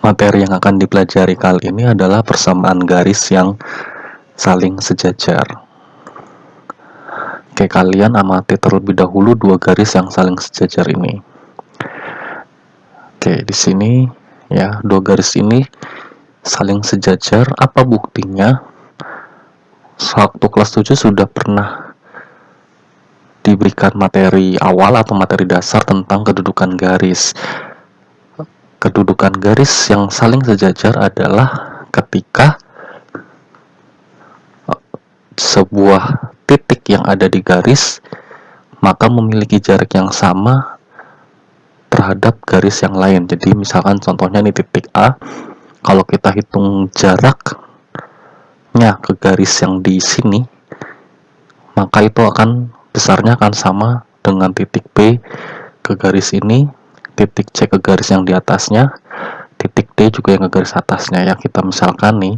Materi yang akan dipelajari kali ini adalah persamaan garis yang saling sejajar. Oke, kalian amati terlebih dahulu dua garis yang saling sejajar ini. Oke, di sini ya, dua garis ini saling sejajar. Apa buktinya? Waktu kelas 7 sudah pernah diberikan materi awal atau materi dasar tentang kedudukan garis. Kedudukan garis yang saling sejajar adalah ketika sebuah titik yang ada di garis maka memiliki jarak yang sama terhadap garis yang lain. Jadi misalkan contohnya ini titik A, kalau kita hitung jaraknya ke garis yang di sini, maka itu akan besarnya akan sama dengan titik B ke garis ini, titik C ke garis yang di atasnya, titik D juga yang ke garis atasnya. Ya, kita misalkan nih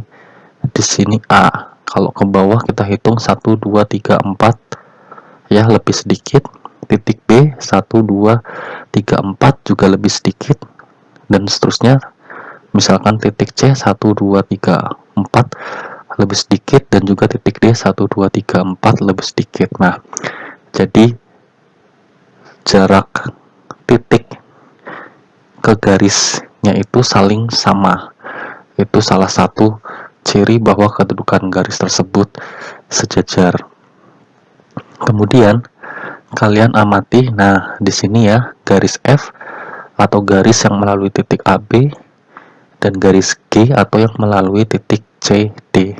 di sini A, kalau ke bawah kita hitung 1 2 3 4 ya, lebih sedikit. Titik B 1 2 3 4 juga lebih sedikit, dan seterusnya. Misalkan titik C 1 2 3 4 lebih sedikit, dan juga titik D 1 2 3 4 lebih sedikit. Nah, jadi jarak titik ke garisnya itu saling sama. Itu salah satu ciri bahwa kedudukan garis tersebut sejajar. Kemudian kalian amati, nah di sini ya, garis F atau garis yang melalui titik AB dan garis G atau yang melalui titik CD.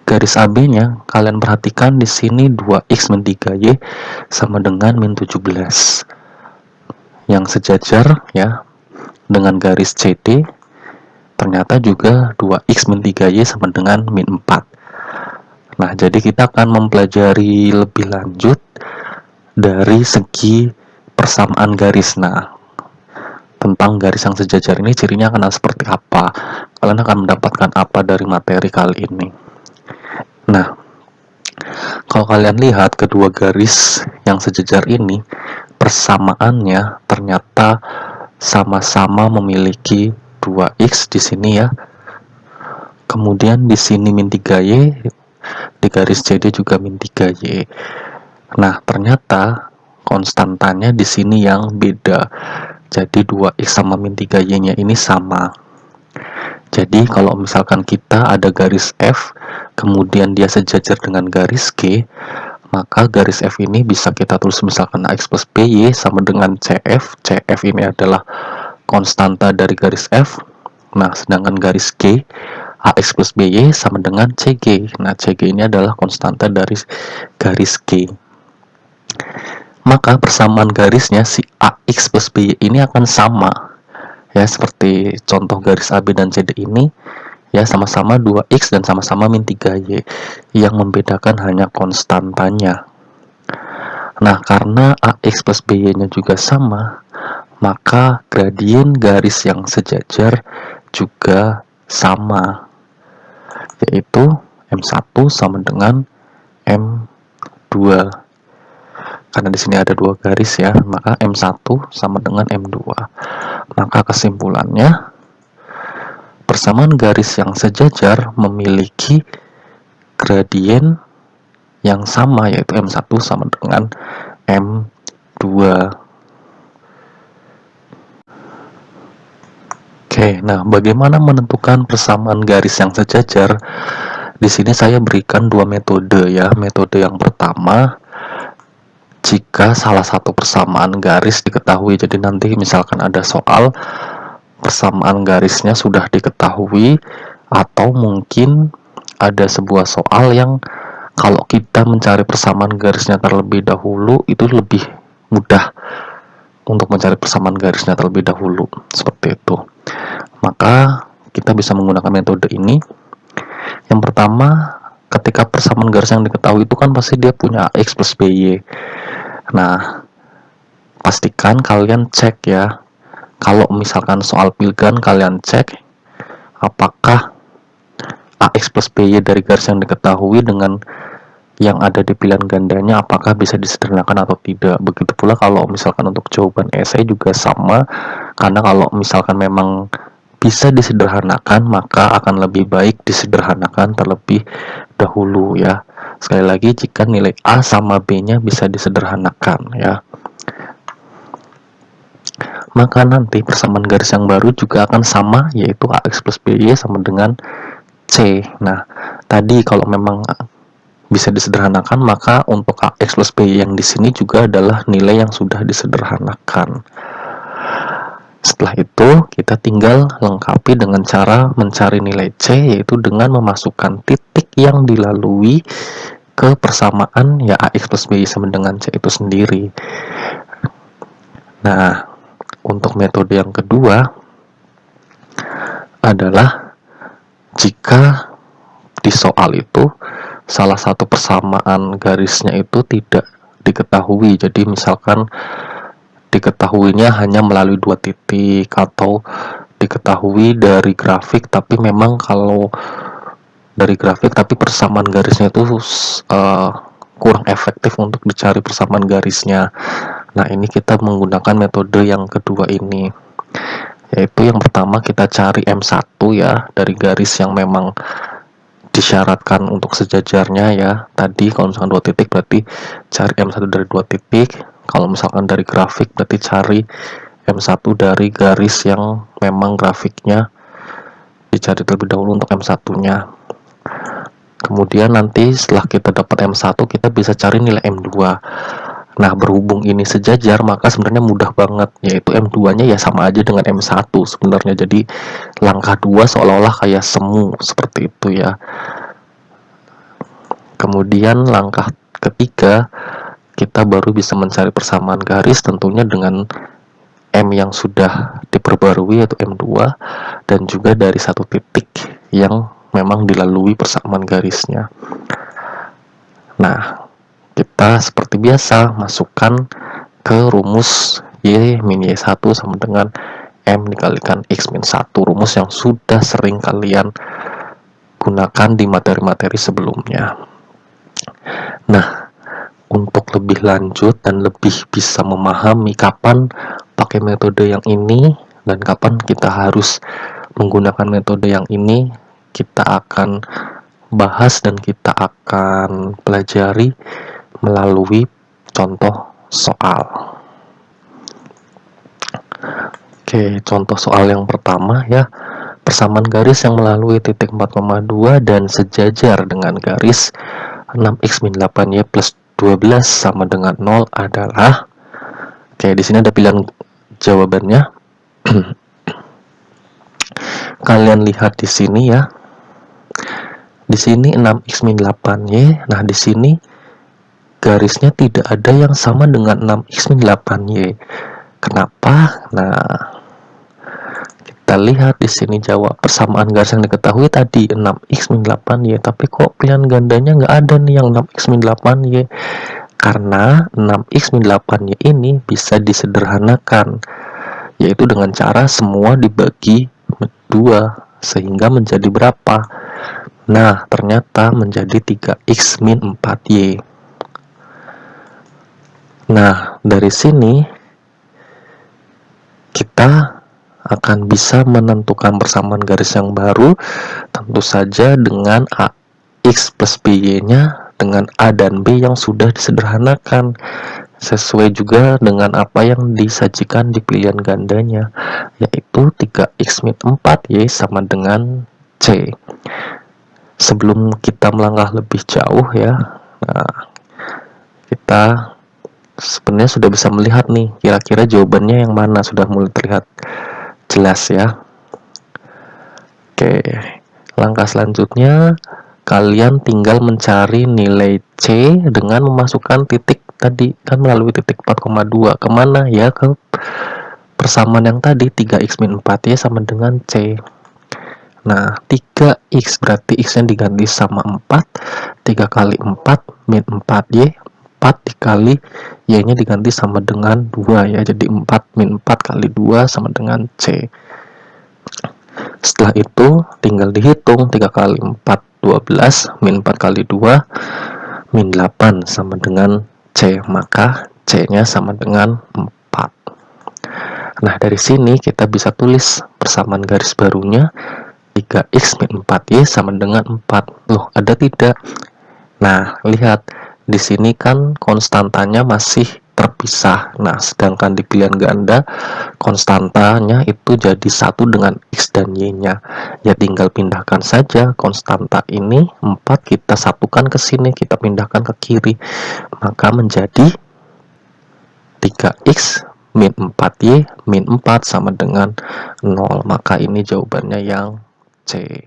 Garis AB-nya kalian perhatikan di sini 2x min 3y sama dengan min 17. Yang sejajar ya dengan garis CD ternyata juga 2x min 3y sama dengan min 4. Nah, jadi kita akan mempelajari lebih lanjut dari segi persamaan garis. Nah, tentang garis yang sejajar ini cirinya akan seperti apa? Kalian akan mendapatkan apa dari materi kali ini? Nah, kalau kalian lihat kedua garis yang sejajar ini, persamaannya ternyata sama-sama memiliki 2x di sini ya. Kemudian di sini min 3y, di garis CD juga min 3y. Nah, ternyata konstantanya di sini yang beda. Jadi 2x sama min 3y-nya ini sama. Jadi kalau misalkan kita ada garis F, kemudian dia sejajar dengan garis G, maka garis F ini bisa kita tulis misalkan AX plus BY sama dengan CF. CF ini adalah konstanta dari garis F. Nah, sedangkan garis G, AX plus BY sama dengan CG. Nah, CG ini adalah konstanta dari garis G. Maka persamaan garisnya si AX plus BY ini akan sama. Ya, seperti contoh garis AB dan CD ini, ya sama-sama 2x dan sama-sama min 3y. Yang membedakan hanya konstantanya. Nah, karena AX plus BY-nya juga sama, maka gradien garis yang sejajar juga sama, yaitu M1 sama dengan M2. Karena di sini ada dua garis ya, maka M1 sama dengan M2. Maka kesimpulannya, persamaan garis yang sejajar memiliki gradien yang sama, yaitu M1 sama dengan M2. Oke, nah bagaimana menentukan persamaan garis yang sejajar? Di sini saya berikan dua metode ya. Metode yang pertama, jika salah satu persamaan garis diketahui. Jadi nanti misalkan ada soal persamaan garisnya sudah diketahui, atau mungkin ada sebuah soal yang kalau kita mencari persamaan garisnya terlebih dahulu itu lebih mudah untuk mencari persamaan garisnya terlebih dahulu, seperti itu. Maka kita bisa menggunakan metode ini. Yang pertama, ketika persamaan garis yang diketahui itu kan pasti dia punya AX plus BY. Nah, pastikan kalian cek ya. Kalau misalkan soal pilgan, kalian cek apakah AX plus BY dari garis yang diketahui dengan yang ada di pilihan gandanya apakah bisa disederhanakan atau tidak. Begitu pula kalau misalkan untuk jawaban esai juga sama, karena kalau misalkan memang bisa disederhanakan, maka akan lebih baik disederhanakan terlebih dahulu ya. Sekali lagi, jika nilai A sama B-nya bisa disederhanakan ya, maka nanti persamaan garis yang baru juga akan sama, yaitu AX plus BY sama dengan C. Nah, tadi kalau memang bisa disederhanakan, maka untuk AX plus BY yang di sini juga adalah nilai yang sudah disederhanakan. Setelah itu, kita tinggal lengkapi dengan cara mencari nilai C, yaitu dengan memasukkan titik yang dilalui ke persamaan ya AX plus BY sama dengan C itu sendiri. Nah, untuk metode yang kedua adalah jika di soal itu salah satu persamaan garisnya itu tidak diketahui. Jadi misalkan diketahuinya hanya melalui 2 titik, atau diketahui dari grafik, tapi memang kalau dari grafik tapi persamaan garisnya itu kurang efektif untuk dicari persamaan garisnya. Nah, ini kita menggunakan metode yang kedua ini, yaitu yang pertama kita cari M1 ya, dari garis yang memang disyaratkan untuk sejajarnya ya. Tadi kalau misalkan 2 titik berarti cari M1 dari 2 titik. Kalau misalkan dari grafik berarti cari M1 dari garis yang memang grafiknya dicari terlebih dahulu untuk M1-nya. Kemudian nanti setelah kita dapat M1, kita bisa cari nilai M2. Nah, berhubung ini sejajar, maka sebenarnya mudah banget, yaitu M2-nya ya sama aja dengan M1 sebenarnya. Jadi langkah 2 seolah-olah kayak semu, seperti itu ya. Kemudian langkah ketiga, kita baru bisa mencari persamaan garis, tentunya dengan M yang sudah diperbarui yaitu M2, dan juga dari 1 titik yang memang dilalui persamaan garisnya. Nah, kita seperti biasa masukkan ke rumus Y min Y1 sama dengan M dikalikan X min 1, rumus yang sudah sering kalian gunakan di materi-materi sebelumnya. Nah, untuk lebih lanjut dan lebih bisa memahami kapan pakai metode yang ini dan kapan kita harus menggunakan metode yang ini, kita akan bahas dan kita akan pelajari melalui contoh soal. Oke, contoh soal yang pertama ya. Persamaan garis yang melalui titik 4,2 dan sejajar dengan garis 6x min 8y plus 12 sama dengan 0 adalah. Oke, di sini ada pilihan jawabannya. Kalian lihat di sini ya. Di sini 6x min 8y. Nah, di sini garisnya tidak ada yang sama dengan 6x min 8y. Kenapa? Nah, kita lihat di sini jawab persamaan garis yang diketahui tadi 6x min 8y, tapi kok pilihan gandanya nggak ada nih yang 6x min 8y. Karena 6x min 8y ini bisa disederhanakan, yaitu dengan cara semua dibagi 2 sehingga menjadi berapa? Nah, ternyata menjadi 3x min 4y. Nah, dari sini kita akan bisa menentukan persamaan garis yang baru, tentu saja dengan AX plus BY-nya dengan A dan B yang sudah disederhanakan, sesuai juga dengan apa yang disajikan di pilihan gandanya, yaitu 3x min 4y sama dengan C. Sebelum kita melangkah lebih jauh ya, nah, kita sebenarnya sudah bisa melihat nih kira-kira jawabannya yang mana, sudah mulai terlihat jelas ya. Oke, langkah selanjutnya kalian tinggal mencari nilai C dengan memasukkan titik tadi, kan melalui titik 4,2 kemana ya, ke persamaan yang tadi 3x min 4y sama dengan C. Nah, 3x berarti x-nya diganti sama 4, 3 kali 4 min 4y, 4 dikali y-nya diganti sama dengan 2 ya, jadi 4 min 4 kali 2 sama dengan C. Setelah itu tinggal dihitung, 3 kali 4 12, min 4 kali 2 min 8 sama dengan C, maka C nya sama dengan 4. Nah, dari sini kita bisa tulis persamaan garis barunya 3x min 4y sama dengan 4. Loh, ada tidak? Nah, lihat. Di sini kan konstantanya masih terpisah. Nah, sedangkan di pilihan ganda konstantanya itu jadi satu dengan x dan y-nya. Ya tinggal pindahkan saja konstanta ini 4 kita satukan ke sini, kita pindahkan ke kiri. Maka menjadi 3x min 4y min 4 sama dengan 0. Maka ini jawabannya yang C.